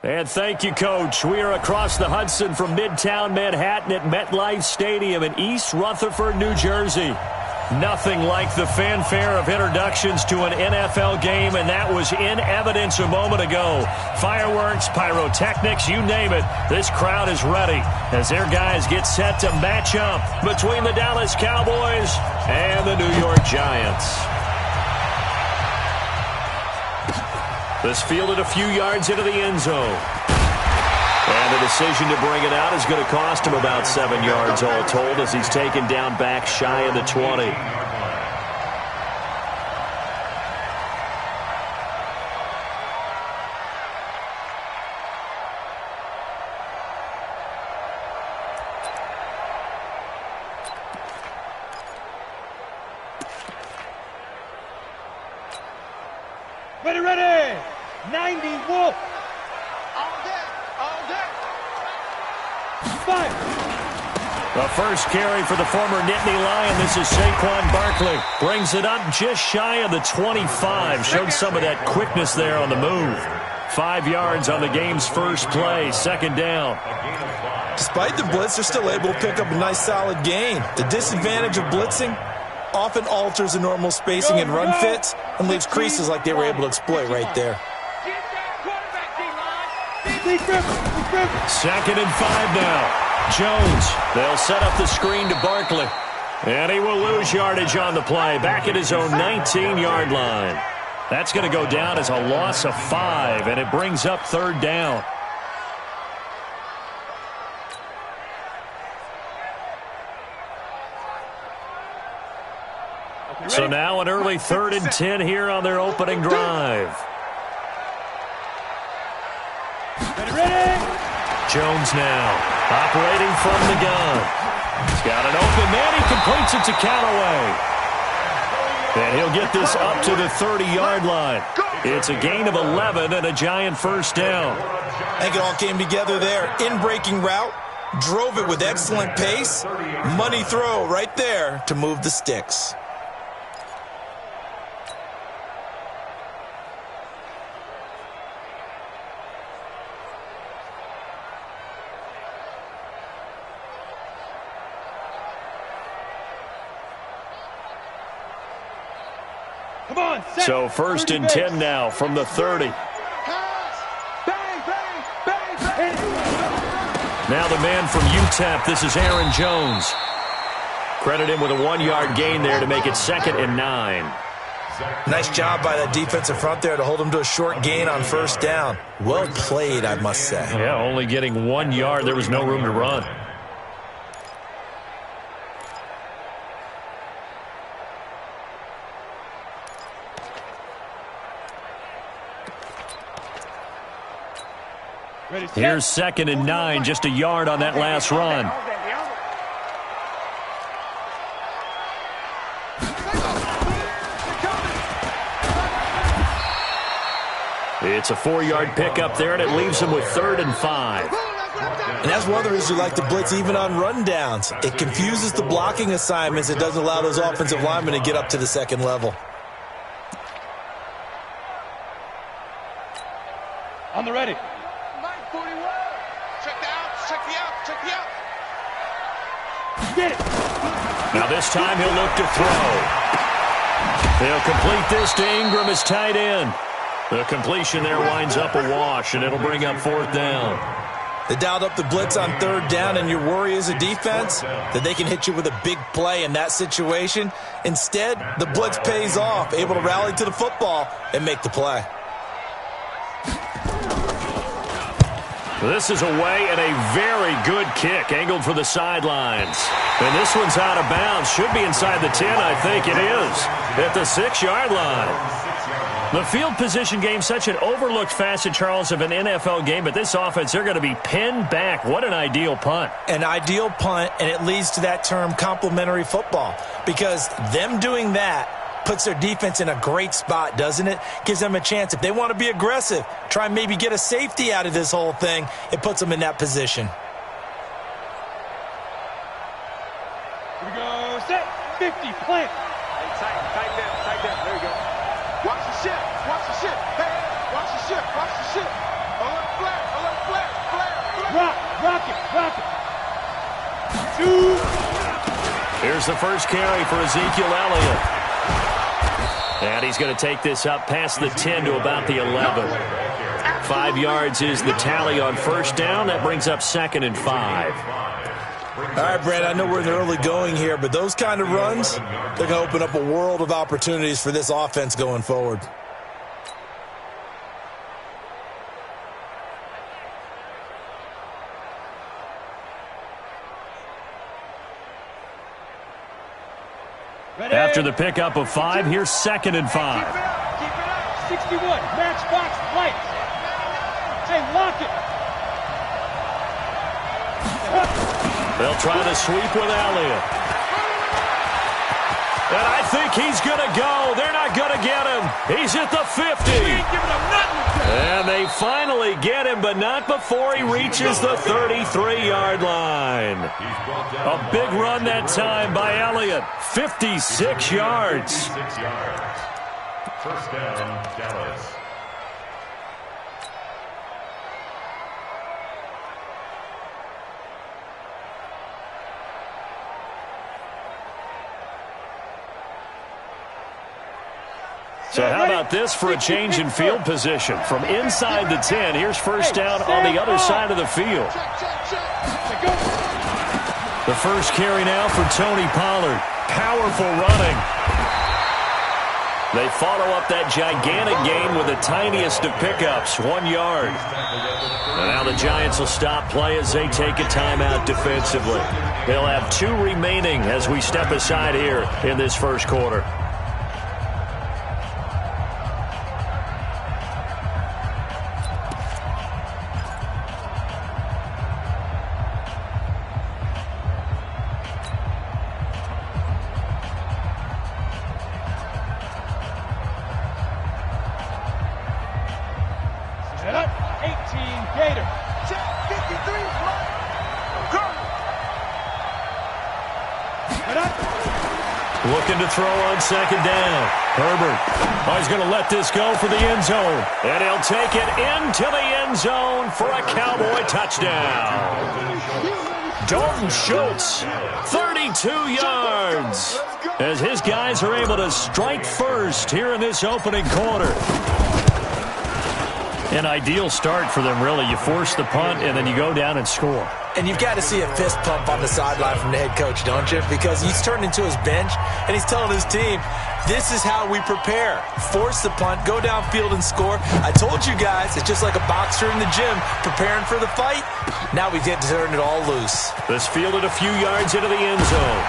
And thank you, Coach. We are across the Hudson from Midtown Manhattan at MetLife Stadium in East Rutherford, New Jersey. Nothing like the fanfare of introductions to an NFL game, and that was in evidence a moment ago. Fireworks, pyrotechnics, you name it. This crowd is ready as their guys get set to match up between the Dallas Cowboys and the New York Giants. This fielded a few yards into the end zone. And the decision to bring it out is going to cost him about 7 yards all told as he's taken down back shy of the 20. Ready, 90 Wolf. The first carry for the former Nittany Lion. This is Saquon Barkley. Brings it up just shy of the 25. Showed some of that quickness there on the move. 5 yards on the game's first play. Second down. Despite the blitz, they're still able to pick up a nice solid gain. The disadvantage of blitzing often alters the normal spacing and run fits and leaves creases like they were able to exploit right there. Second and 5 now. Jones, they'll set up the screen to Barkley. And he will lose yardage on the play, back at his own 19-yard line. That's going to go down as a loss of 5, and it brings up third down. So now an early 3rd and 10 here on their opening drive. Jones now operating from the gun. He's got an open man. He completes it to Callaway. And he'll get this up to the 30-yard line. It's a gain of 11 and a Giant first down. I think it all came together there. In-breaking route, drove it with excellent pace. Money throw right there to move the sticks. So 1st and 10 now from the 30. Now the man from UTEP, this is Aaron Jones. Credit him with a 1-yard gain there to make it 2nd and 9. Nice job by the defensive front there to hold him to a short gain on first down. Well played, I must say. Yeah, only getting 1 yard. There was no room to run. Here's 2nd and 9, just a yard on that last run. It's a 4-yard pickup there, and it leaves him with 3rd and 5. And that's one of the reasons we like to blitz even on rundowns. It confuses the blocking assignments. It doesn't allow those offensive linemen to get up to the second level. On the ready. Now this time he'll look to throw. They'll complete this to Ingram as tight end. The completion there winds up a wash, and it'll bring up 4th down. They dialed up the blitz on 3rd down, and your worry as a defense that they can hit you with a big play in that situation. Instead, the blitz pays off, able to rally to the football and make the play. This is away and a very good kick, angled for the sidelines. And this one's out of bounds. Should be inside the 10, I think it is, at the 6-yard line. The field position game, such an overlooked facet, Charles, of an NFL game, but this offense, they're going to be pinned back. What an ideal punt. An ideal punt, and it leads to that term complementary football, because them doing that puts their defense in a great spot, doesn't it? Gives them a chance. If they want to be aggressive, try and maybe get a safety out of this whole thing, it puts them in that position. Here we go, set, 50, plant. Tight down, there we go. Watch the ship, hey, watch the ship. On the flat. Here's the first carry for Ezekiel Elliott. And he's going to take this up past the 10 to about the 11. 5 yards is the tally on first down. That brings up 2nd and 5. All right, Brad, I know we're in the early going here, but those kind of runs, they're going to open up a world of opportunities for this offense going forward. After the pickup of 5, here's 2nd and 5. Keep it up. 61. Matchbox light. Hey, lock it. They'll try the sweep with Elliott. And I think he's going to go. They're not going to get him. He's at the 50. And they finally get him, but not before he reaches the 33-yard line. A big run that time by Elliott. 56 yards. First down, Dallas. So how about this for a change in field position? From inside the 10, here's first down on the other side of the field. The first carry now for Tony Pollard. Powerful running. They follow up that gigantic gain with the tiniest of pickups, 1 yard. And now the Giants will stop play as they take a timeout defensively. They'll have 2 remaining as we step aside here in this first quarter. Looking to throw on second down. Herbert. Oh, he's going to let this go for the end zone. And he'll take it into the end zone for a Cowboy touchdown. Dalton Schultz, 32 yards. As his guys are able to strike first here in this opening quarter. An ideal start for them, really. You force the punt, and then you go down and score. And you've got to see a fist pump on the sideline from the head coach, don't you? Because he's turned into his bench, and he's telling his team, this is how we prepare. Force the punt, go downfield and score. I told you guys, it's just like a boxer in the gym preparing for the fight. Now we get to turn it all loose. This fielded a few yards into the end zone.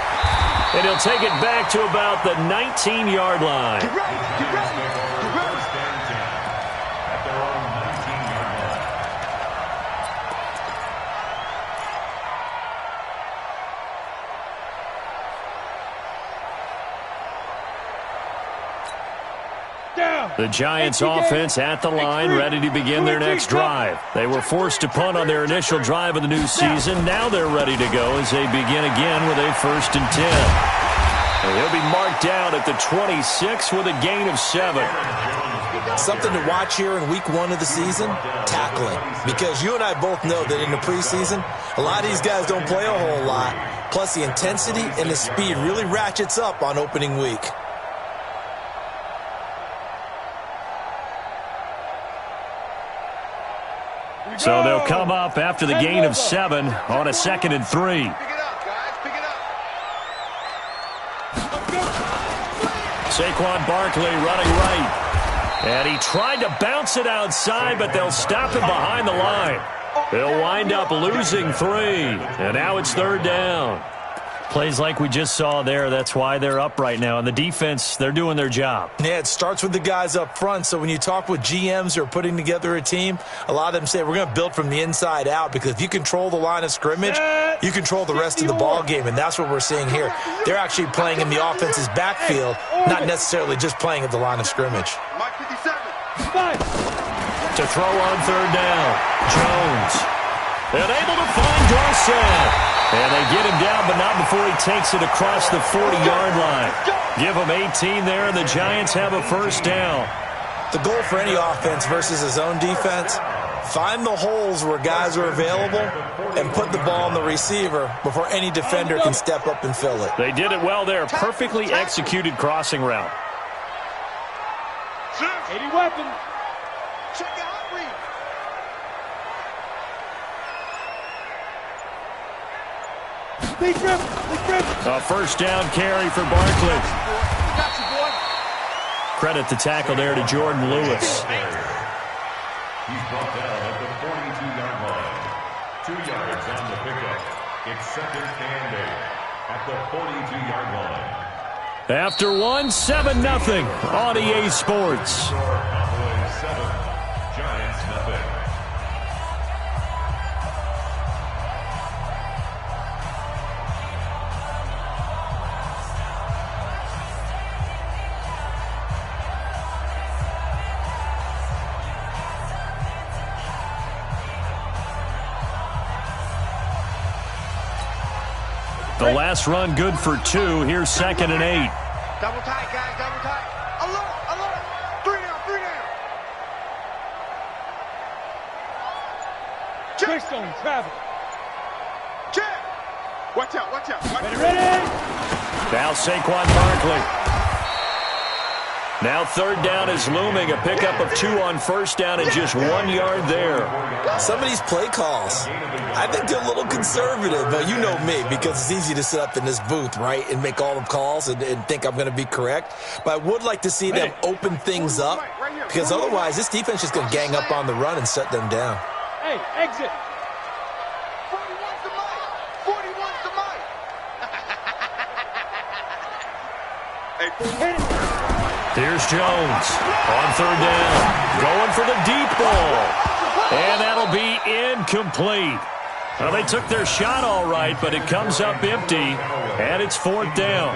And he'll take it back to about the 19-yard line. Get ready. Get ready. Get ready. At their own 19-yard line. The Giants offense at the line, ready to begin their next drive. They were forced to punt on their initial drive of the new season. Now they're ready to go as they begin again with a 1st and 10. And he'll be marked down at the 26 with a gain of 7. Something to watch here in week 1 of the season, tackling. Because you and I both know that in the preseason, a lot of these guys don't play a whole lot. Plus the intensity and the speed really ratchets up on opening week. So they'll come up after the gain of 7 on a 2nd and 3. Pick it up, guys. Pick it up. Saquon Barkley running right. And he tried to bounce it outside, but they'll stop him behind the line. They'll wind up losing 3. And now it's 3rd down. Plays like we just saw there, that's why they're up right now. And the defense, they're doing their job. Yeah, it starts with the guys up front. So when you talk with GMs who are putting together a team, a lot of them say we're going to build from the inside out, because if you control the line of scrimmage, you control the rest of the ball game, and that's what we're seeing here. They're actually playing in the offense's backfield, not necessarily just playing at the line of scrimmage. Mike 57. To throw on 3rd down, Jones. And able to find Dorsett. And they get him down, but not before he takes it across the 40-yard line. Give him 18 there, and the Giants have a 1st down. The goal for any offense versus his own defense, Find the holes where guys are available and put the ball on the receiver before any defender can step up and fill it. They did it well there. Perfectly executed crossing route. 80 weapons. Check out read. Big grip. Big grip. A first down carry for Barkley. Got you, boy. Credit the tackle there to Jordan Lewis. He's brought down at the 42-yard line. 2 yards on the pickup. It's second and 8 at the 42-yard line. After 7-0 on EA Sports. Cowboys 7, Giants nothing. The last run good for 2. Here's second and 8. Double tight, guys. Double tight. Alert. Alert. 3 down. 3 down. Quick zone. Travel. Check. Watch out. Watch out. Watch out. Ready? Now Saquon Barkley. Now third down is looming. A pickup of 2 on first down and just 1 yard there. Some of these play calls, I think they're a little conservative, but you know me, because it's easy to sit up in this booth, right, and make all the calls and think I'm going to be correct. But I would like to see them open things up, because otherwise this defense is going to gang up on the run and shut them down. Hey, exit. 41's the mic. 41's the mic. Hey, Hit it. Here's Jones on third down. Going for the deep ball. And that'll be incomplete. Well, they took their shot all right, but it comes up empty, and it's fourth down.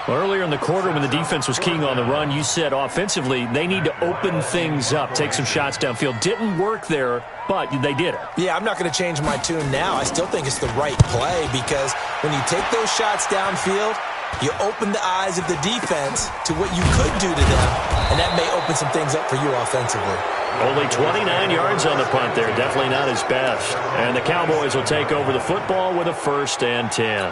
Well, earlier in the quarter when the defense was keying on the run, you said offensively they need to open things up, take some shots downfield. Didn't work there, but they did it. Yeah, I'm not going to change my tune now. I still think it's the right play, because when you take those shots downfield, you open the eyes of the defense to what you could do to them, and that may open some things up for you offensively. Only 29 yards on the punt there. Definitely not his best. And the Cowboys will take over the football with a 1st and 10.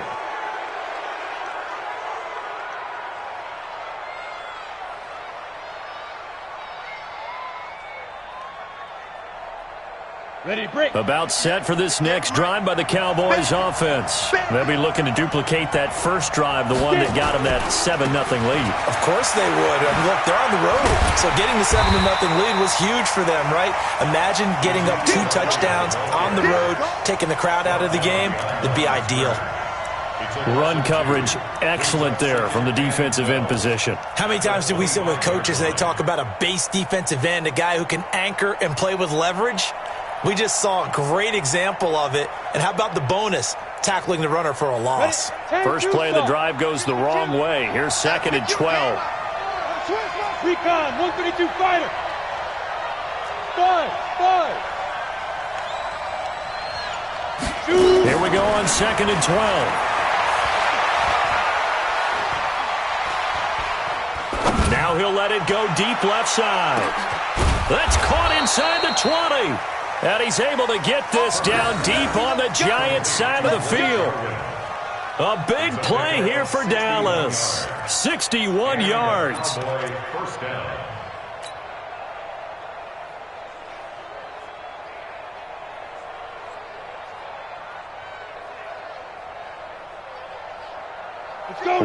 Ready, break. About set for this next drive by the Cowboys offense. They'll be looking to duplicate that first drive, the one that got them that 7-0 lead. Of course they would. I mean, look, they're on the road. So getting the 7-0 lead was huge for them, right? Imagine getting up 2 touchdowns on the road, taking the crowd out of the game. It'd be ideal. Run coverage, excellent there from the defensive end position. How many times do we sit with coaches and they talk about a base defensive end, a guy who can anchor and play with leverage? We just saw a great example of it. And how about the bonus, tackling the runner for a loss? First play of the drive goes the wrong way. Here's second and 12. Recon, 132 fighter. 5. Here we go on second and 12. Now he'll let it go deep left side. That's caught inside the 20. And he's able to get this down deep on the Giants side of the field. A big play here for Dallas. 61 yards. First down.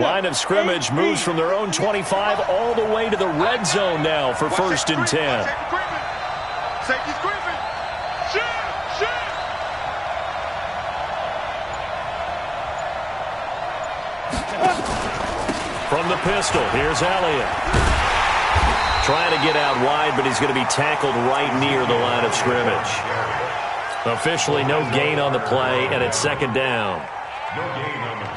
Line of scrimmage moves from their own 25 all the way to the red zone now for 1st and 10. Safety's creeping. Shit. From the pistol, here's Elliott. Trying to get out wide, but he's going to be tackled right near the line of scrimmage. Officially no gain on the play, and it's second down.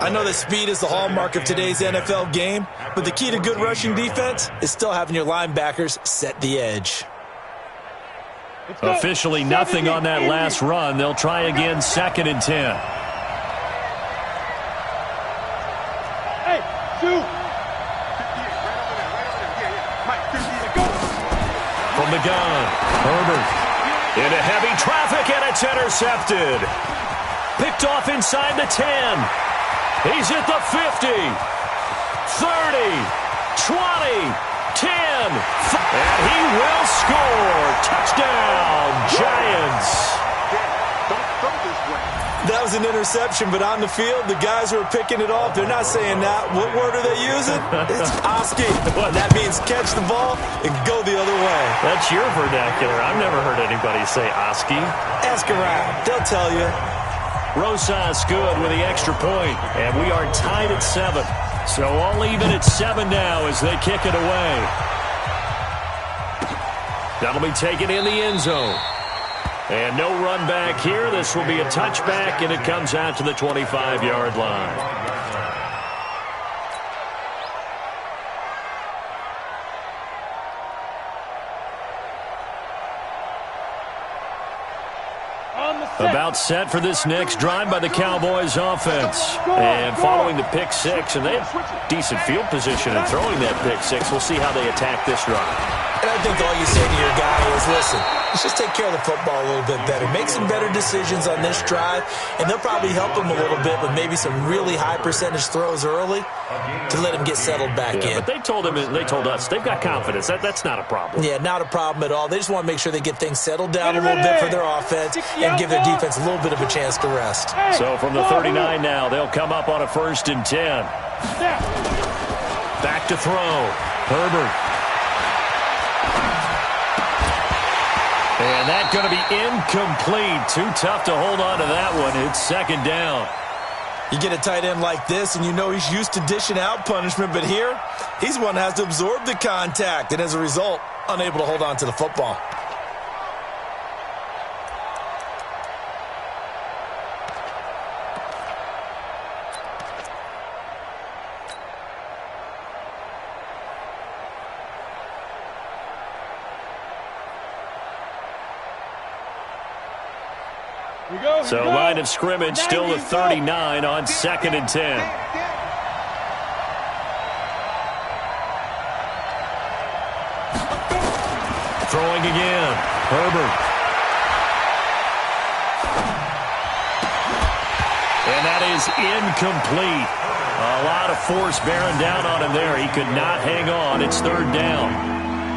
I know that speed is the hallmark of today's NFL game, but the key to good rushing defense is still having your linebackers set the edge. Officially nothing on that last run. They'll try again, second and 10. Hey, 2. From the gun, Herbert. Into heavy traffic, and it's intercepted. Picked off inside the 10. He's at the 50. 30. 20. 10. And he will score. Touchdown, Giants. Don't throw this way. That was an interception, but on the field, the guys who are picking it off, they're not saying that. What word are they using? It's Oski. That means catch the ball and go the other way. That's your vernacular. I've never heard anybody say Oski. Ask around. They'll tell you. Rosas good with the extra point, and we are tied at 7. So all even at 7 now as they kick it away. That'll be taken in the end zone. And no run back here. This will be a touchback, and it comes out to the 25-yard line. About set for this next drive by the Cowboys offense. And following the pick six, and they have decent field position in throwing that pick six. We'll see how they attack this drive. And I think all you say to your guy is, listen, let's just take care of the football a little bit better. Make some better decisions on this drive, and they'll probably help him a little bit with maybe some really high percentage throws early to let him get settled back in. But they told him, they told us, they've got confidence. That's not a problem. Yeah, not a problem at all. They just want to make sure they get things settled down a little bit for their offense and give their defense a little bit of a chance to rest. So from the 39 now, they'll come up on a 1st and 10. Back to throw. Herbert. And that's going to be incomplete. Too tough to hold on to that one. It's 2nd down. You get a tight end like this, and you know he's used to dishing out punishment, but here, he's one that has to absorb the contact, and as a result, unable to hold on to the football. So line of scrimmage still the 39 on 2nd and 10. Throwing again. Herbert. And that is incomplete. A lot of force bearing down on him there. He could not hang on. It's 3rd down.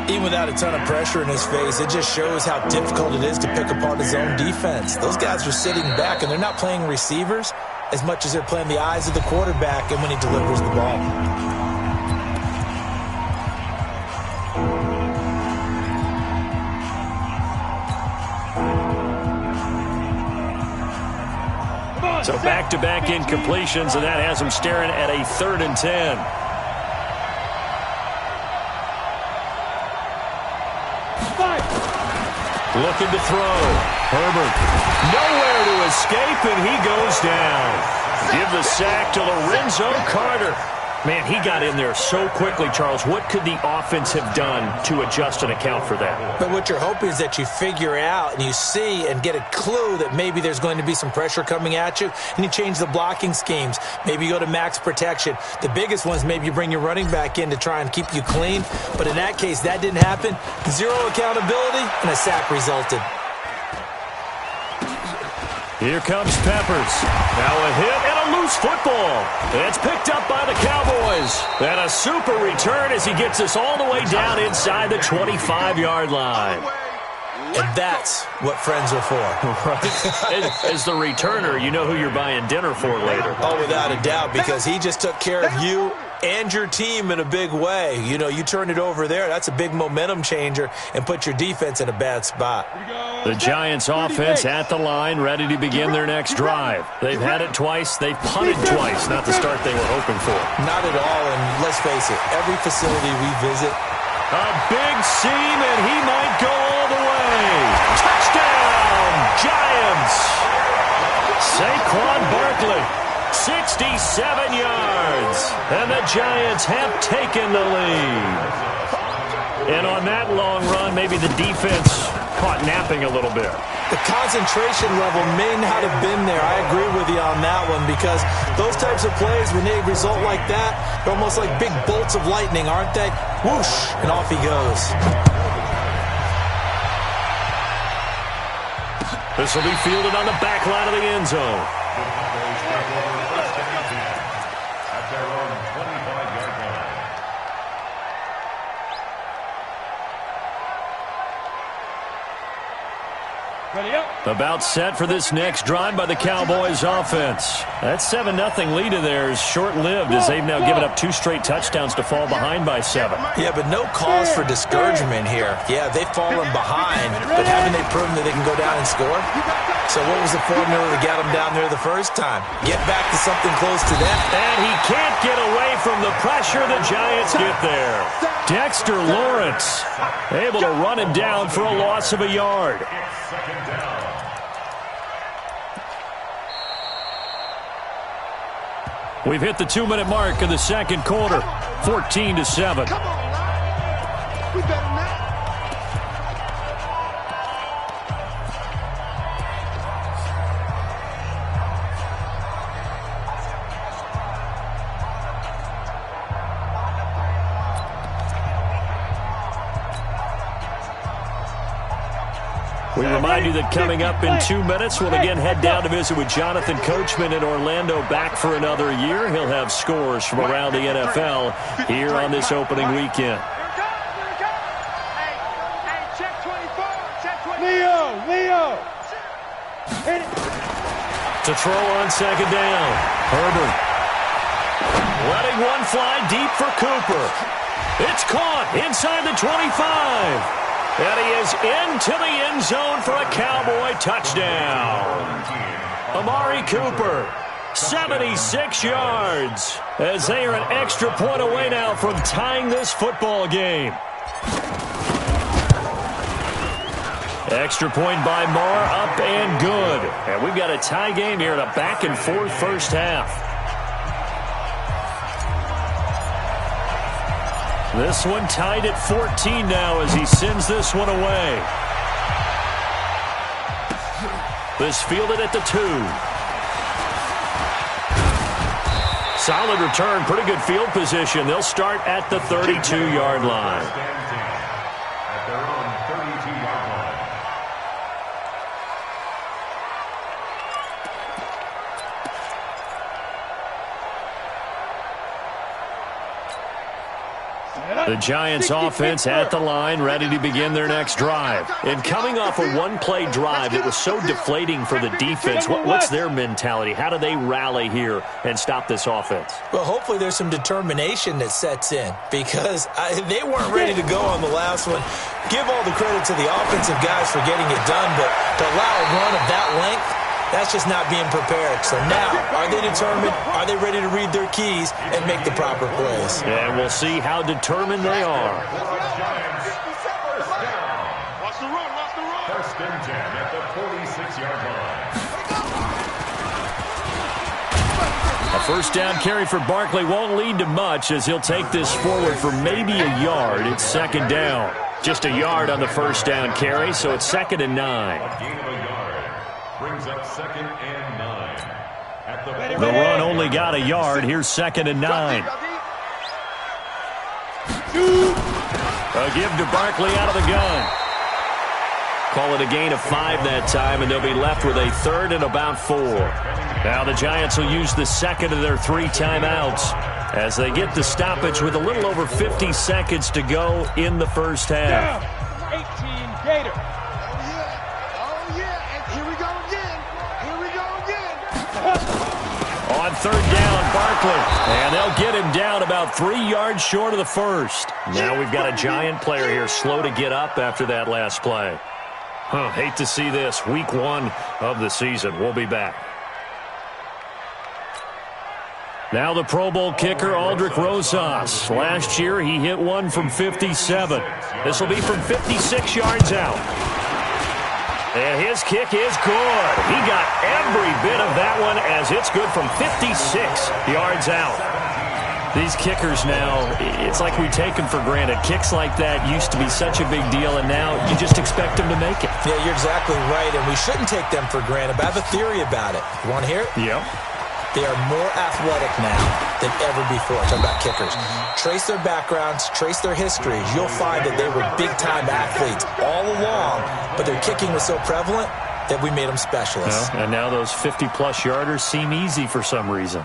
Even without a ton of pressure in his face, it just shows how difficult it is to pick apart his own defense. Those guys are sitting back, and they're not playing receivers as much as they're playing the eyes of the quarterback and when he delivers the ball. So back-to-back incompletions, and that has him staring at a 3rd and 10. Looking to throw. Herbert. Nowhere to escape, and he goes down. Give the sack to Lorenzo Carter. Man, he got in there so quickly, Charles. What could the offense have done to adjust and account for that? But what you're hoping is that you figure out and you see and get a clue that maybe there's going to be some pressure coming at you, and you change the blocking schemes. Maybe you go to max protection. The biggest one is maybe you bring your running back in to try and keep you clean. But in that case, that didn't happen. Zero accountability, and a sack resulted. Here comes Peppers. Now a hit and a loose football. It's picked up by the Cowboys. And a super return as he gets us all the way down inside the 25-yard line. And that's what friends are for. Right. As the returner, you know who you're buying dinner for later. Oh, without a doubt, because he just took care of you and your team in a big way. You know, you turn it over there, that's a big momentum changer, and put your defense in a bad spot. The Giants offense at the line, ready to begin their next drive. They've had it twice. They've punted twice. Not the start they were hoping for. Not at all, and let's face it, every facility we visit. A big seam, and he might go all the way. Touchdown, Giants. Saquon Barkley, 67 yards. And the Giants have taken the lead. And on that long run, maybe the defense caught napping a little bit. The concentration level may not have been there. I agree with you on that one, because those types of plays, when they result like that, they're almost like big bolts of lightning, aren't they? Whoosh, and off he goes. This will be fielded on the back line of the end zone. The Cowboys take over first and 10 at their own 25-yard line. Ready up. About set for this next drive by the Cowboys offense. That 7-0 lead of theirs short-lived as they've now given up 2 straight touchdowns to fall behind by 7. Yeah, but no cause for discouragement here. Yeah, they've fallen behind, but haven't they proven that they can go down and score? So what was the formula to get them down there the first time? Get back to something close to that. And he can't get away from the pressure. The Giants get there. Dexter Lawrence able to run him down for a loss of a yard. It's second down. We've hit the 2-minute mark of the second quarter. 14-7. Come on, Ryan. We better than that. We remind you that coming up in 2 minutes, we'll again head down to visit with Jonathan Coachman in Orlando, back for another year. He'll have scores from around the NFL here on this opening weekend. Hey, check 24. Check 24. Leo. Hit it. To throw on second down, Herbert. Letting one fly deep for Cooper. It's caught inside the 25. And he is into the end zone for a Cowboy touchdown. Amari Cooper, 76 yards, as they are an extra point away now from tying this football game. Extra point by Marr, up and good. And we've got a tie game here in a back-and-forth first half. This one tied at 14 now as he sends this one away. This fielded at the 2. Solid return, pretty good field position. They'll start at the 32-yard line. At their own 32-yard line. The Giants offense at the line, ready to begin their next drive. And coming off a one-play drive, it was so deflating for the defense. What's their mentality? How do they rally here and stop this offense? Well, hopefully there's some determination that sets in because they weren't ready to go on the last one. Give all the credit to the offensive guys for getting it done, but to allow a run of that length, that's just not being prepared. So now, are they determined? Are they ready to read their keys and make the proper plays? And we'll see how determined they are. Watch the run. First and 10 at the 46-yard line. A first down carry for Barkley won't lead to much as he'll take this forward for maybe a yard. It's second down. Just a yard on the first down carry, so it's 2nd and 9. A gain of a yard. Brings up 2nd and 9. At the The run only got a yard. Here's 2nd and 9. A give to Barkley out of the gun. Call it a gain of 5 that time, and they'll be left with a 3rd and about 4. Now the Giants will use the second of their 3 timeouts as they get the stoppage with a little over 50 seconds to go in the first half. Down. 18 Gator. On 3rd down, Barkley. And they'll get him down about 3 yards short of the first. Now we've got a Giant player here slow to get up after that last play. Hate to see this. Week 1 of the season. We'll be back. Now the Pro Bowl kicker, Aldrich Rosas. Last year, he hit one from 57. This will be from 56 yards out. And his kick is good. He got every bit of that one as it's good from 56 yards out. These kickers now, it's like we take them for granted. Kicks like that used to be such a big deal, and now you just expect them to make it. Yeah, you're exactly right, and we shouldn't take them for granted. But I have a theory about it. You want to hear it? Yep. They are more athletic now than ever before. Talking about kickers. Trace their backgrounds, trace their histories. You'll find that they were big-time athletes all along, but their kicking was so prevalent, that we made them specialists. Well, and now those 50-plus yarders seem easy for some reason.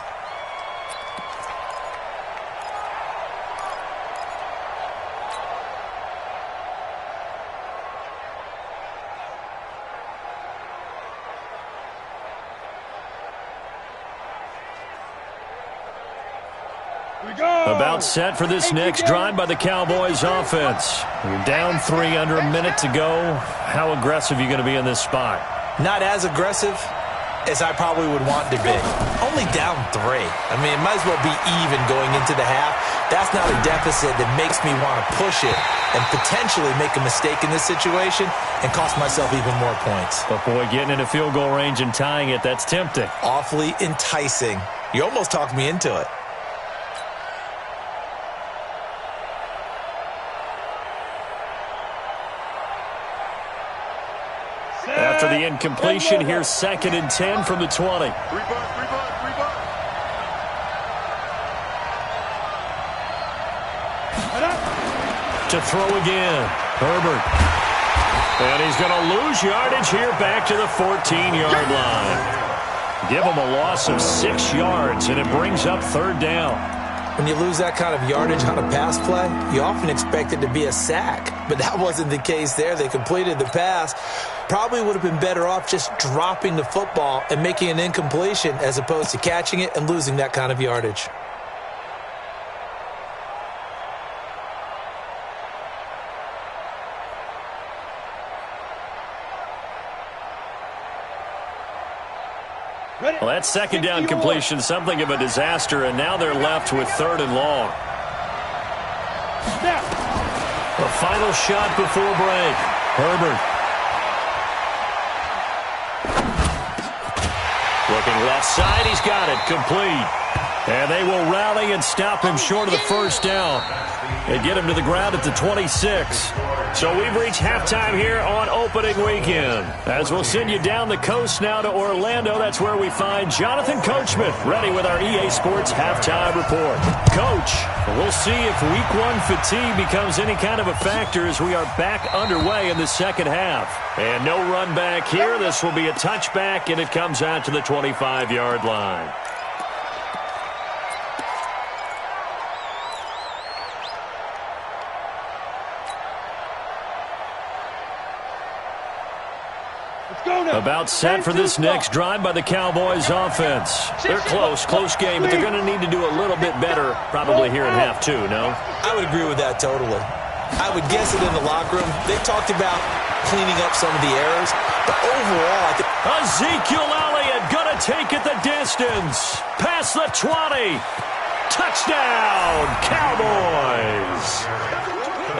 About set for this next drive by the Cowboys offense. You're down 3 under a minute to go. How aggressive are you going to be in this spot? Not as aggressive as I probably would want to be. Only down 3. I mean, it might as well be even going into the half. That's not a deficit that makes me want to push it and potentially make a mistake in this situation and cost myself even more points. But, boy, getting into field goal range and tying it, that's tempting. Awfully enticing. You almost talked me into it. After the incompletion, here's 2nd and 10 from the 20. To throw again. Herbert. And he's going to lose yardage here back to the 14-yard line. Give him a loss of 6 yards, and it brings up 3rd down. When you lose that kind of yardage on a pass play, you often expect it to be a sack. But that wasn't the case there. They completed the pass. Probably would have been better off just dropping the football and making an incompletion as opposed to catching it and losing that kind of yardage. Well, that 2nd down completion, something of a disaster, and now they're left with 3rd and long. The final shot before break. Herbert. Looking left side, he's got it, complete. And they will rally and stop him short of the 1st down. They get him to the ground at the 26. So we've reached halftime here on opening weekend. As we'll send you down the coast now to Orlando, that's where we find Jonathan Coachman ready with our EA Sports halftime report. Coach, we'll see if week 1 fatigue becomes any kind of a factor as we are back underway in the second half. And no run back here. This will be a touchback, and it comes out to the 25-yard line. About set for this next drive by the Cowboys offense. They're close game, but they're going to need to do a little bit better probably here in half 2, no? I would agree with that totally. I would guess it in the locker room. They talked about cleaning up some of the errors, but overall, I think Ezekiel Elliott going to take it the distance. Past the 20. Touchdown, Cowboys.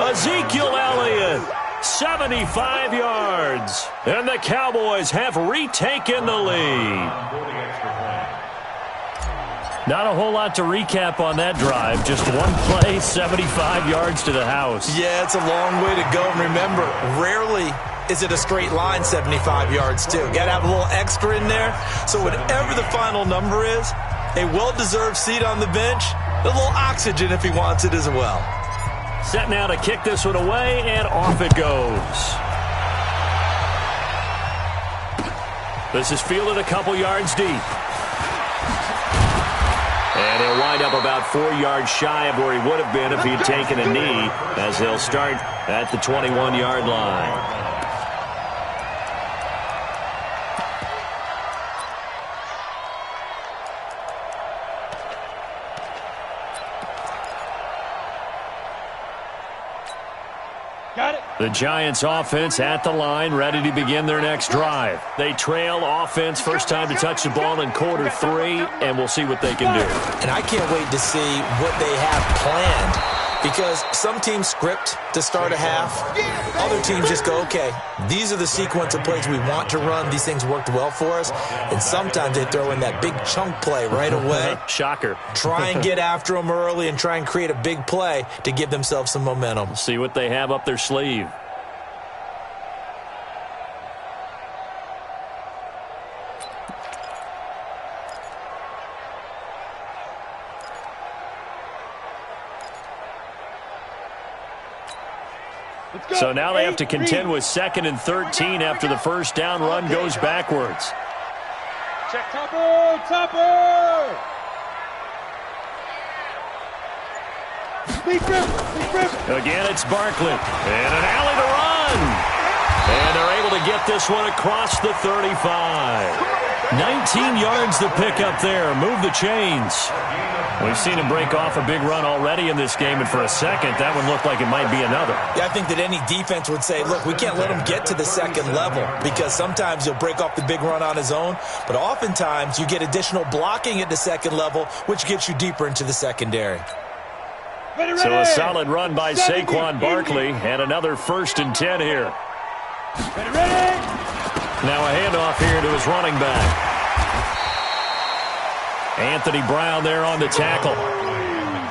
Ezekiel Elliott. 75 yards. And the Cowboys have retaken the lead. Not a whole lot to recap on that drive. Just one play, 75 yards to the house. Yeah, it's a long way to go. And remember, rarely is it a straight line 75 yards, too. Got to have a little extra in there. So whatever the final number is, a well-deserved seat on the bench, a little oxygen if he wants it as well. Set now to kick this one away, and off it goes. This is fielded a couple yards deep. And he'll wind up about 4 yards shy of where he would have been if he'd taken a knee, as they'll start at the 21-yard line. The Giants offense at the line, ready to begin their next drive. They trail offense, first time to touch the ball in quarter 3, and we'll see what they can do. And I can't wait to see what they have planned, because some teams script to start a half. Other teams just go, okay, these are the sequence of plays we want to run. These things worked well for us. And sometimes they throw in that big chunk play right away. Shocker. Try and get after them early and try and create a big play to give themselves some momentum. See what they have up their sleeve. So now they have to contend with 2nd and 13 after the first down run goes backwards. Check Topper! Topper! Again, it's Barkley. And an alley to run. And they're able to get this one across the 35. 19 yards to pick up there. Move the chains. We've seen him break off a big run already in this game, and for a second, that one looked like it might be another. Yeah, I think that any defense would say, look, we can't let him get to the second level because sometimes he'll break off the big run on his own, but oftentimes you get additional blocking at the second level, which gets you deeper into the secondary. So a solid run by Saquon Barkley, and another 1st and 10 here. Now a handoff here to his running back. Anthony Brown there on the tackle.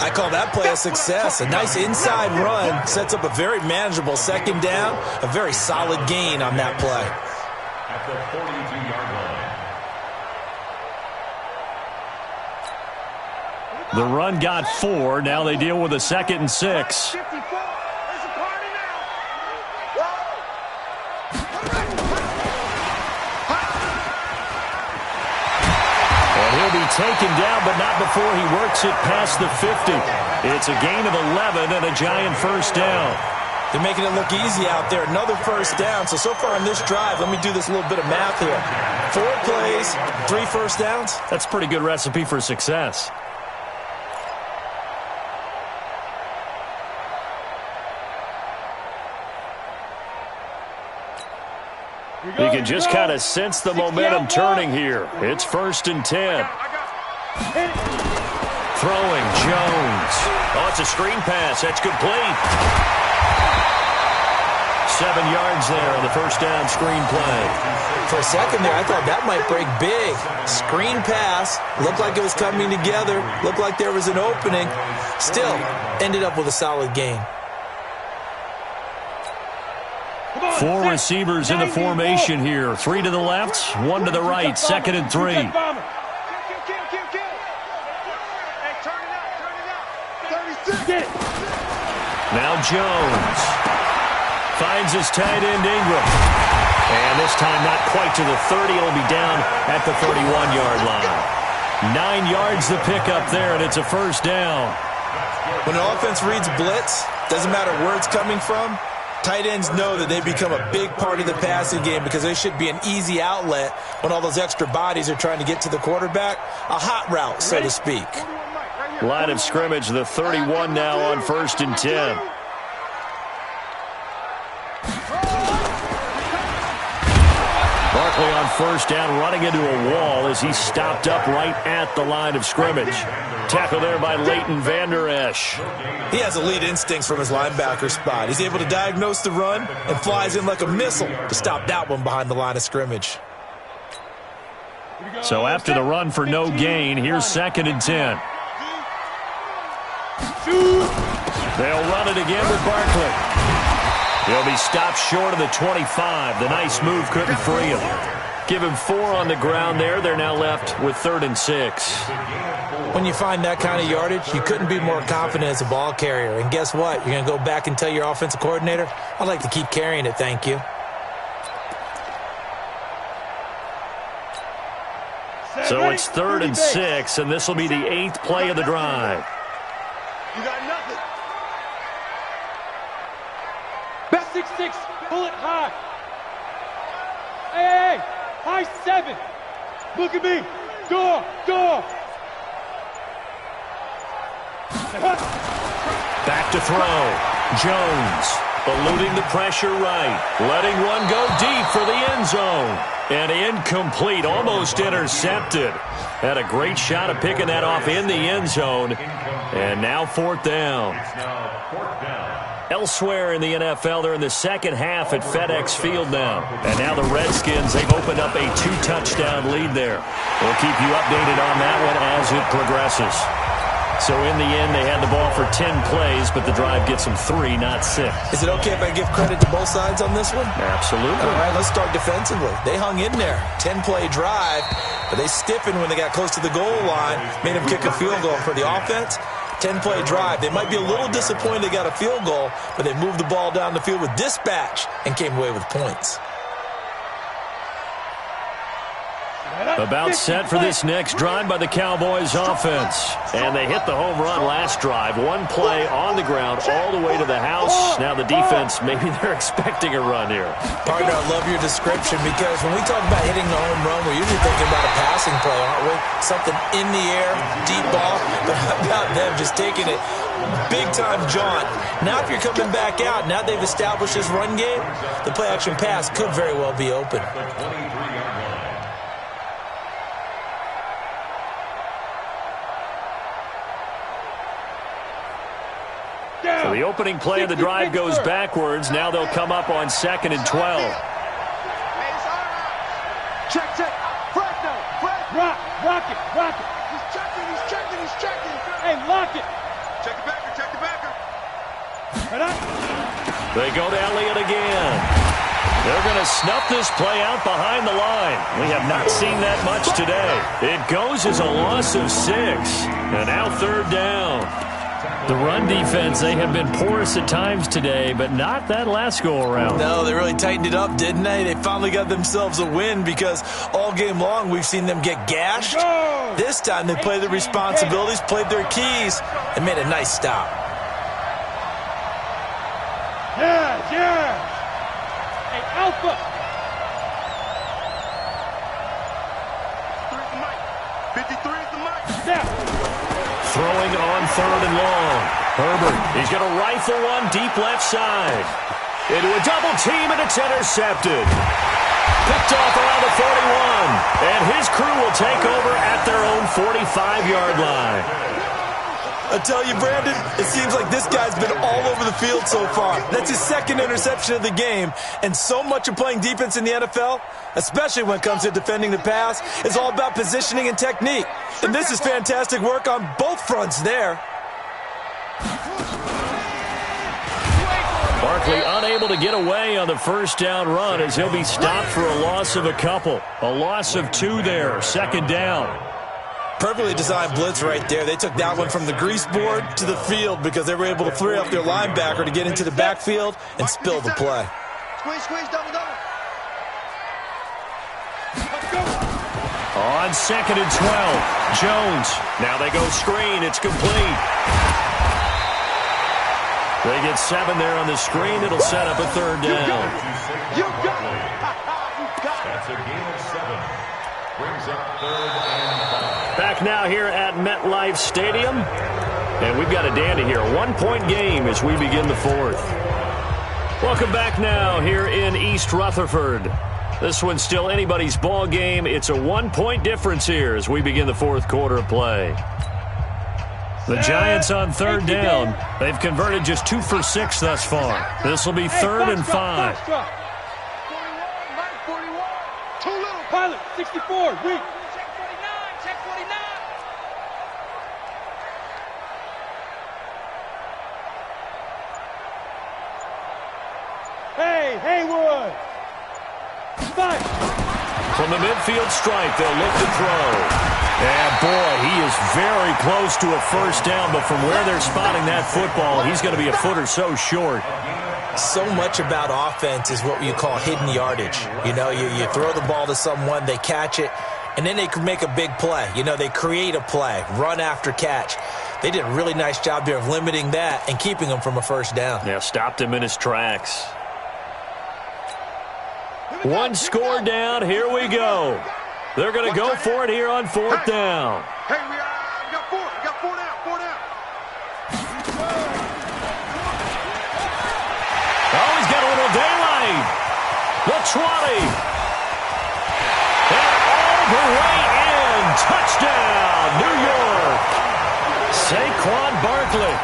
I call that play a success. A nice inside run sets up a very manageable 2nd down, a very solid gain on that play. At the 42-yard line. The run got 4. Now they deal with a 2nd and 6. He'll be taken down, but not before he works it past the 50. It's a gain of 11 and a giant 1st down. They're making it look easy out there. Another 1st down. So far in this drive, let me do this little bit of math here. 4 plays, 3 1st downs. That's a pretty good recipe for success. You can just kind of sense the momentum turning here. It's 1st and 10. Throwing, Jones. Oh, it's a screen pass. That's complete. 7 yards there on the 1st down screen play. For a second there, I thought that might break big. Screen pass. Looked like it was coming together. Looked like there was an opening. Still, ended up with a solid gain. 4 receivers in the formation here. 3 to the left, 1 to the right. 2nd and 3. Now Jones finds his tight end Ingram. And this time not quite to the 30. It'll be down at the 31-yard line. 9 yards to pick up there, and it's a 1st down. When an offense reads blitz, doesn't matter where it's coming from, tight ends know that they become a big part of the passing game because they should be an easy outlet when all those extra bodies are trying to get to the quarterback. A hot route, so to speak. Line of scrimmage, the 31 now on 1st and 10. Barkley on 1st down, running into a wall as he's stopped up right at the line of scrimmage. Tackle there by Leighton Vander Esch. He has elite instincts from his linebacker spot. He's able to diagnose the run and flies in like a missile to stop that one behind the line of scrimmage. So after the run for no gain, here's 2nd and 10. They'll run it again with Barkley. He'll be stopped short of the 25. The nice move couldn't free him. Give him 4 on the ground there. They're now left with 3rd and 6. When you find that kind of yardage, you couldn't be more confident as a ball carrier. And guess what? You're going to go back and tell your offensive coordinator, I'd like to keep carrying it, thank you. So it's 3rd and 6, and this will be the 8th play of the drive. You got nothing. Best 6-6, pull it high. Hey, high 7. Look at me. Door. Back to throw. Jones eluding the pressure right. Letting one go deep for the end zone. And incomplete, almost intercepted. Had a great shot at picking that off in the end zone. And now 4th down. Elsewhere in the NFL, they're in the second half at FedEx Field now. And now the Redskins, they've opened up a 2-touchdown lead there. We'll keep you updated on that one as it progresses. So in the end, they had the ball for 10 plays, but the drive gets them 3, not 6. Is it okay if I give credit to both sides on this one? Absolutely. All right, let's start defensively. They hung in there. 10-play drive, but they stiffened when they got close to the goal line, made them kick a field goal. For the offense, 10-play drive. They might be a little disappointed they got a field goal, but they moved the ball down the field with dispatch and came away with points. About set for this next drive by the Cowboys offense. And they hit the home run last drive. One play on the ground all the way to the house. Now the defense, maybe they're expecting a run here. Partner, I love your description because when we talk about hitting the home run, we're usually thinking about a passing play, aren't we? Something in the air, deep ball. But how about them just taking it big-time jaunt? Now if you're coming back out, now they've established this run game, the play-action pass could very well be open. So the opening play of the drive goes backwards. Now they'll come up on 2nd and 12. Check, check. Fred, no. Fred. Rock it. He's checking. Hey, lock it. Check the backer. Right up. They go to Elliott again. They're going to snuff this play out behind the line. We have not seen that much today. It goes as a loss of 6. And now 3rd down. The run defense, they have been porous at times today, but not that last go-around. No, they really tightened it up, didn't they? They finally got themselves a win because all game long we've seen them get gashed. This time they played their responsibilities, played their keys, and made a nice stop. Yeah. Hey, Alpha. 53 is the mic. Snap. Throwing on 3rd and long. Herbert, he's going to rifle one deep left side. Into a double team, and it's intercepted. Picked off around the 41. And his crew will take over at their own 45-yard line. I tell you, Brandon, it seems like this guy's been all over the field so far. That's his 2nd interception of the game. And so much of playing defense in the NFL, especially when it comes to defending the pass, is all about positioning and technique. And this is fantastic work on both fronts there. Barkley unable to get away on the 1st down run as he'll be stopped for a loss of a couple. A loss of 2 there, 2nd down. Perfectly designed blitz right there. They took that one from the grease board to the field because they were able to free up their linebacker to get into the backfield and spill the play. Squeeze, double. On 2nd and 12, Jones. Now they go screen. It's complete. They get 7 there on the screen. It'll set up a 3rd down. You got it. That's a gain of 7. Brings up 3rd and 5. Back now here at MetLife Stadium. And we've got a dandy here. 1-point game as we begin the 4th. Welcome back now here in East Rutherford. This one's still anybody's ball game. It's a 1-point difference here as we begin the 4th quarter of play. The Giants on 3rd down. They've converted just 2 for 6 thus far. This will be 3rd and 5. 41. Too little. Pilot, 64. Weak. Check 49. Hey, Haywood. 5. From the midfield stripe, they'll look to throw. And, boy, he is very close to a 1st down, but from where they're spotting that football, he's going to be a foot or so short. So much about offense is what you call hidden yardage. You know, you throw the ball to someone, they catch it, and then they can make a big play. You know, they create a play, run after catch. They did a really nice job there of limiting that and keeping him from a 1st down. Yeah, stopped him in his tracks. 1 score down. Here we go. They're going to go for it here on 4th down. Hey, we got 4. We got 4 down. 4 down. Oh, he's got a little daylight. The 20. And all the way in. Touchdown, New York. Saquon Barkley.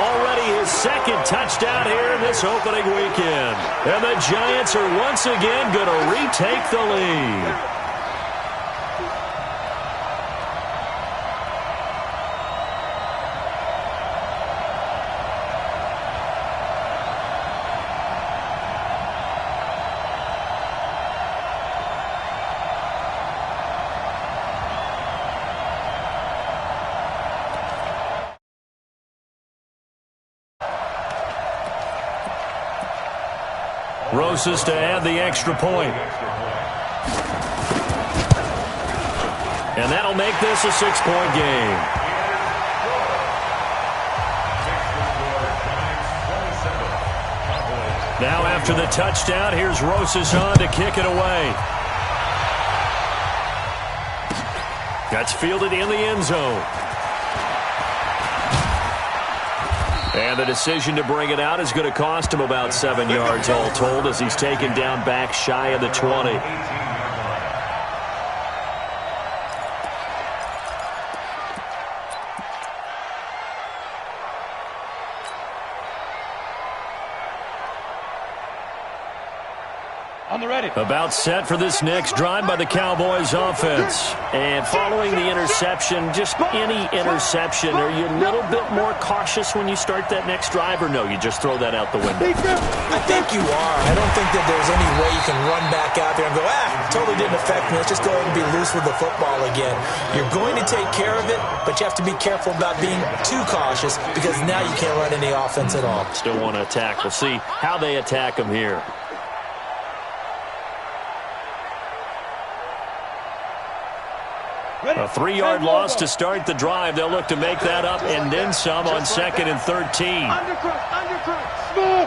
Already his 2nd touchdown here in this opening weekend. And the Giants are once again going to retake the lead. Rosas to add the extra point. And that'll make this a 6-point game. Now after the touchdown, here's Rosas on to kick it away. That's fielded in the end zone. And the decision to bring it out is going to cost him about 7 yards all told as he's taken down back shy of the 20. On the ready. About set for this next drive by the Cowboys offense. And following the interception, just any interception, are you a little bit more cautious when you start that next drive, or no, you just throw that out the window? I think you are. I don't think that there's any way you can run back out there and go, totally didn't affect me. Let's just go ahead and be loose with the football again. You're going to take care of it, but you have to be careful about being too cautious because now you can't run any offense at all. Still want to attack. We'll see how they attack him here. A 3-yard loss to start the drive. They'll look to make that up and then some on 2nd and 13. Undercut, smooth.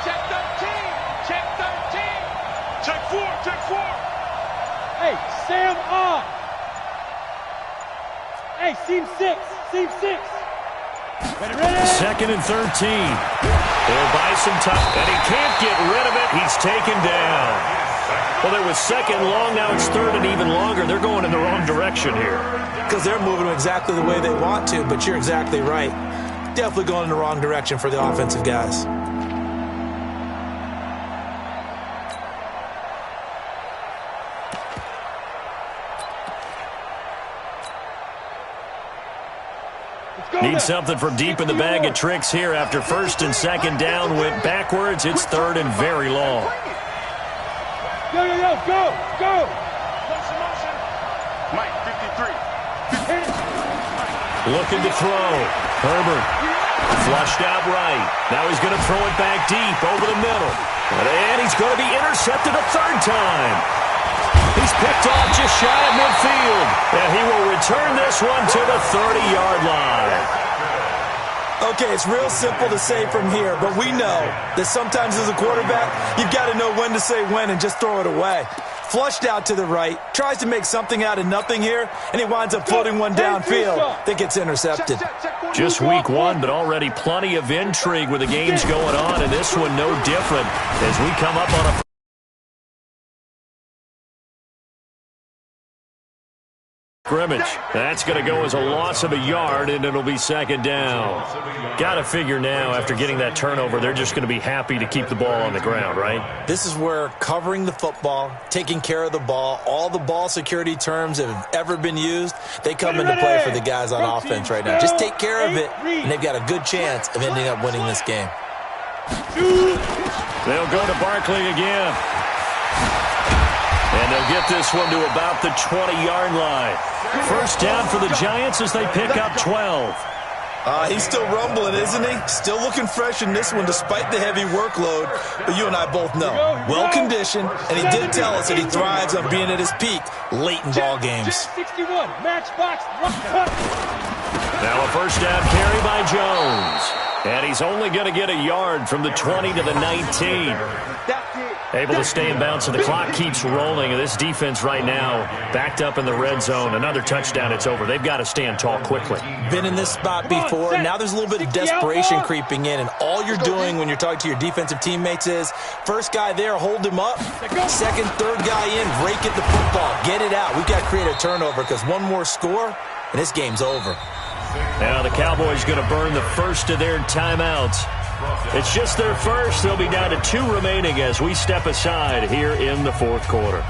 Check 13. Check 4. Hey, Sam on. Hey, seam 6. Ready. 2nd and 13. They'll buy some time, and he can't get rid of it. He's taken down. Well, there was 2nd long, now it's 3rd and even longer. They're going in the wrong direction here. Because they're moving exactly the way they want to, but you're exactly right. Definitely going in the wrong direction for the offensive guys. Need something from deep in the bag of tricks here after 1st and 2nd down went backwards. It's 3rd and very long. Go. Motion. Mike, 53. Looking to throw. Herbert. Flushed out right. Now he's going to throw it back deep over the middle. And he's going to be intercepted a 3rd time. He's picked off just shy of midfield. And he will return this one to the 30-yard line. Okay, it's real simple to say from here, but we know that sometimes as a quarterback, you've got to know when to say when and just throw it away. Flushed out to the right, tries to make something out of nothing here, and he winds up floating one downfield that gets intercepted. Just week 1, but already plenty of intrigue with the games going on, and this one no different as we come up on a scrimmage. That's going to go as a loss of a yard, and it'll be 2nd down. Got to figure now, after getting that turnover, they're just going to be happy to keep the ball on the ground, right? This is where covering the football, taking care of the ball, all the ball security terms that have ever been used, they come into play for the guys on offense right now. Just take care of it, and they've got a good chance of ending up winning this game. They'll go to Barkley again. And they'll get this one to about the 20-yard line. 1st down for the Giants as they pick up 12. He's still rumbling, isn't he? Still looking fresh in this one despite the heavy workload. But you and I both know, well-conditioned, and he did tell us that he thrives on being at his peak late in ball games. 61, matchbox, cut. Now a 1st down carry by Jones. And he's only going to get a yard from the 20 to the 19. Able to stay in bounds, and the clock keeps rolling. And this defense right now backed up in the red zone. Another touchdown, it's over. They've got to stand tall quickly. Been in this spot before. Now there's a little bit of desperation creeping in, and all you're doing when you're talking to your defensive teammates is, first guy there, hold him up. 2nd, 3rd guy in, rake at the football. Get it out. We've got to create a turnover because one more score, and this game's over. Now the Cowboys going to burn the first of their timeouts. It's just their first. They'll be down to 2 remaining as we step aside here in the 4th quarter.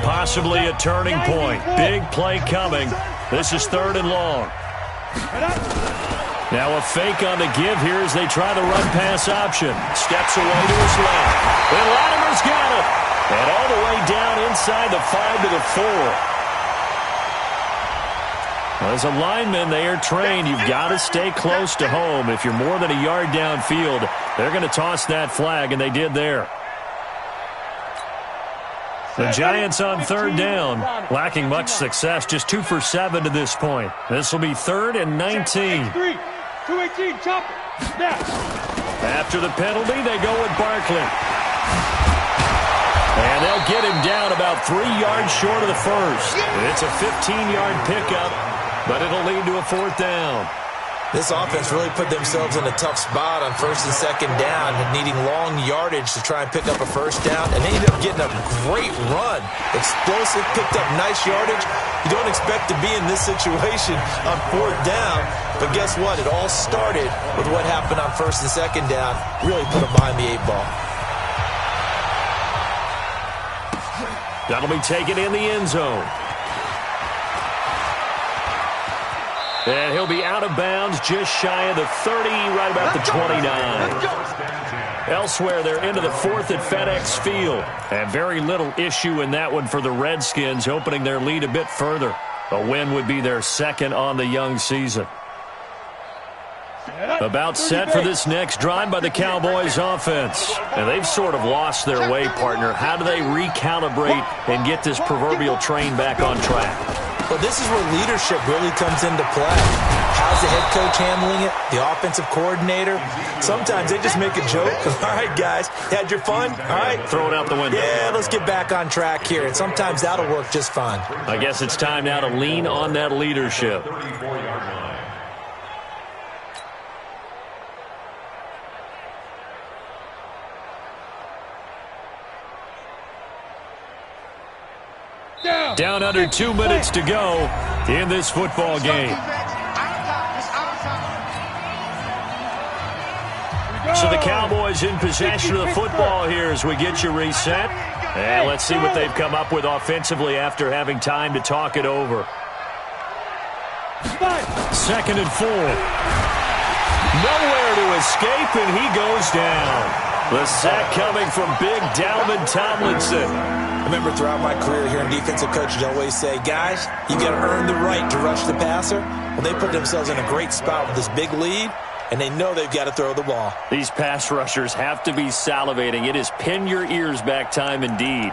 Possibly a turning point. Big play coming. This is 3rd and long. Now a fake on the give here as they try the run-pass option. Steps away to his left. And Latimer's got it. And all the way down inside the 5 to the 4. As a lineman, they are trained. You've got to stay close to home. If you're more than a yard downfield, they're going to toss that flag, and they did there. The Giants on third down, lacking much success, just 2 for 7 to this point. This will be 3rd and 19. 218, chop it. Snap. After the penalty, they go with Barkley. And they'll get him down about 3 yards short of the first. It's a 15-yard pickup, but it'll lead to a 4th down. This offense really put themselves in a tough spot on 1st and 2nd down, needing long yardage to try and pick up a 1st down, and they ended up getting a great run. Explosive, picked up nice yardage. You don't expect to be in this situation on 4th down, but guess what? It all started with what happened on 1st and 2nd down. Really put them behind the 8 ball. That'll be taken in the end zone. And he'll be out of bounds just shy of the 30, right about the 29. Elsewhere, they're into the 4th at FedEx Field. And very little issue in that one for the Redskins, opening their lead a bit further. A win would be their 2nd on the young season. About set for this next drive by the Cowboys offense. And they've sort of lost their way, partner. How do they recalibrate and get this proverbial train back on track? Well, this is where leadership really comes into play. How's the head coach handling it? The offensive coordinator? Sometimes they just make a joke. All right, guys, had your fun? All right. Throw it out the window. Yeah, let's get back on track here. And sometimes that'll work just fine. I guess it's time now to lean on that leadership. 34-yard line. Down under 2 minutes to go in this football game. So the Cowboys in possession of the football here as we get you reset. And let's see what they've come up with offensively after having time to talk it over. 2nd and 4. Nowhere to escape, and he goes down. The sack coming from big Dalvin Tomlinson. I remember throughout my career hearing defensive coaches always say, guys, you got to earn the right to rush the passer. Well, they put themselves in a great spot with this big lead, and they know they've got to throw the ball. These pass rushers have to be salivating. It is pin your ears back time indeed.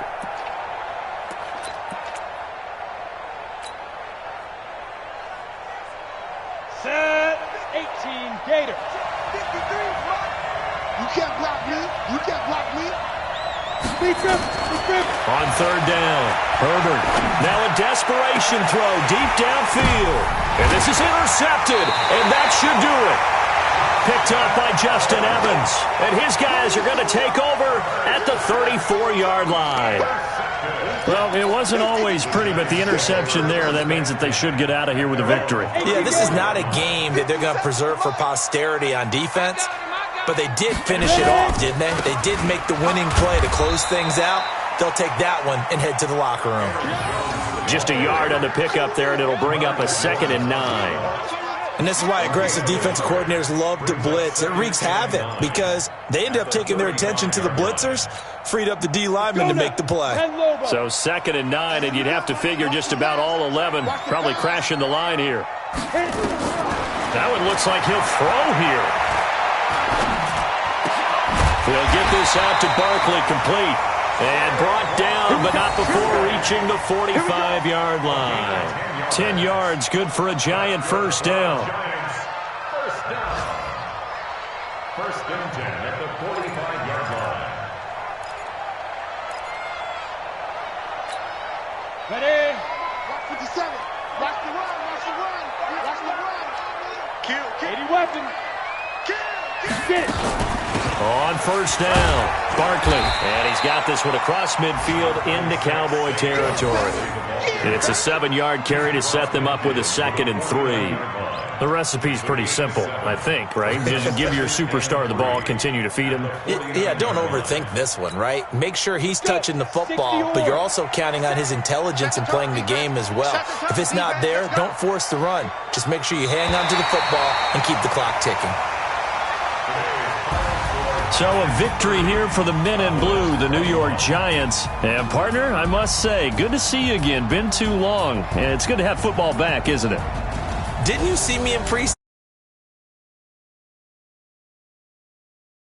Set 18 Gators. You can't block me. You can't block me. On 3rd down, Herbert. Now a desperation throw deep downfield. And this is intercepted, and that should do it. Picked up by Justin Evans. And his guys are going to take over at the 34-yard line. Well, it wasn't always pretty, but the interception there, that means that they should get out of here with a victory. Yeah, this is not a game that they're going to preserve for posterity on defense. But they did finish it off, didn't they? They did make the winning play to close things out. They'll take that one and head to the locker room. Just a yard on the pickup there, and it'll bring up a 2nd and 9. And this is why aggressive defensive coordinators love to blitz. It wreaks havoc because they end up taking their attention to the blitzers, freed up the D lineman to make the play. So 2nd and 9, and you'd have to figure just about all 11 probably crashing the line here. That one looks like he'll throw here. He'll get this out to Barkley, complete. And brought down, but not before reaching the 45-yard line. 10 yards, good for a Giant 1st down. First down. 1st and 10 at the 45-yard line. Ready? Watch 57. Watch the run. Watch the run. Watch the run. Kill. 80 weapon. Get it. On 1st down, Barkley. And he's got this one across midfield into Cowboy territory. It's a 7-yard carry to set them up with a 2nd and 3. The recipe's pretty simple, I think, right? Just give your superstar the ball, continue to feed him. Yeah, don't overthink this one, right? Make sure he's touching the football, but you're also counting on his intelligence in playing the game as well. If it's not there, don't force the run. Just make sure you hang on to the football and keep the clock ticking. So a victory here for the men in blue, the New York Giants. And, partner, I must say, good to see you again. Been too long. And it's good to have football back, isn't it? Didn't you see me in preseason?